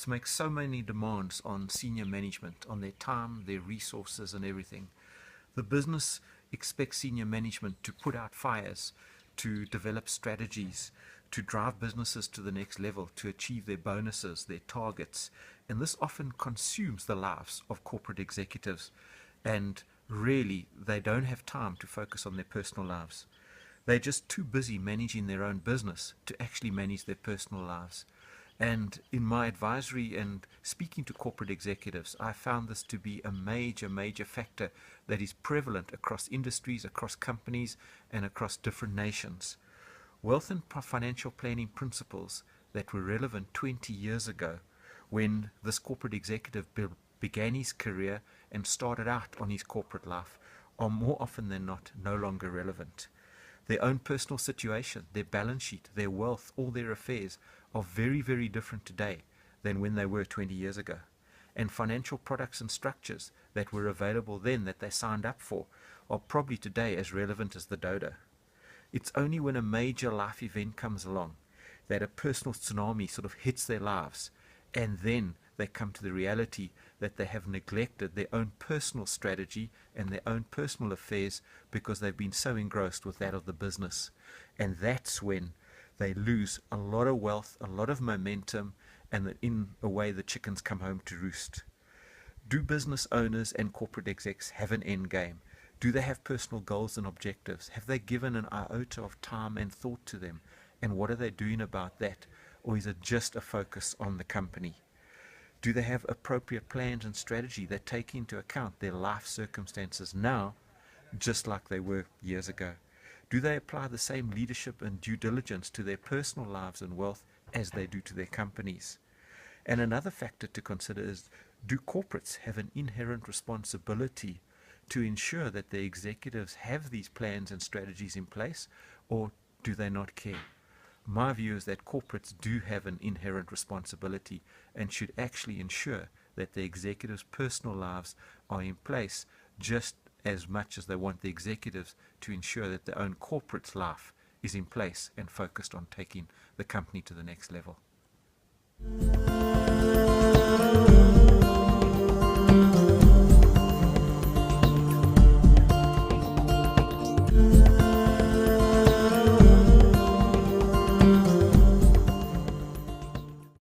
corporates make so many demands on senior management, on their time, their resources and everything. The business expects senior management to put out fires, to develop strategies, to drive businesses to the next level, to achieve their bonuses, their targets. And this often consumes the lives of corporate executives. And really, they don't have time to focus on their personal lives. They're just too busy managing their own business to actually manage their personal lives. And in my advisory and speaking to corporate executives, I found this to be a major factor that is prevalent across industries, across companies, and across different nations. Wealth and financial planning principles that were relevant 20 years ago when this corporate executive began his career and started out on his corporate life are more often than not no longer relevant. Their own personal situation, their balance sheet, their wealth, all their affairs are very different today than when they were 20 years ago. And financial products and structures that were available then that they signed up for are probably today as relevant as the dodo. It's only when a major life event comes along that a personal tsunami sort of hits their lives, and then they come to the reality that they have neglected their own personal strategy and their own personal affairs because they've been so engrossed with that of the business. And that's when they lose a lot of wealth, a lot of momentum, and that in a way the chickens come home to roost. Do business owners and corporate execs have an end game? Do they have personal goals and objectives? Have they given an iota of time and thought to them? And what are they doing about that? Or is it just a focus on the company? Do they have appropriate plans and strategy that take into account their life circumstances now, just like they were years ago? Do they apply the same leadership and due diligence to their personal lives and wealth as they do to their companies? And another factor to consider is, do corporates have an inherent responsibility to ensure that their executives have these plans and strategies in place, or do they not care? My view is that corporates do have an inherent responsibility and should actually ensure that the executives' personal lives are in place just as much as they want the executives to ensure that their own corporate life is in place and focused on taking the company to the next level.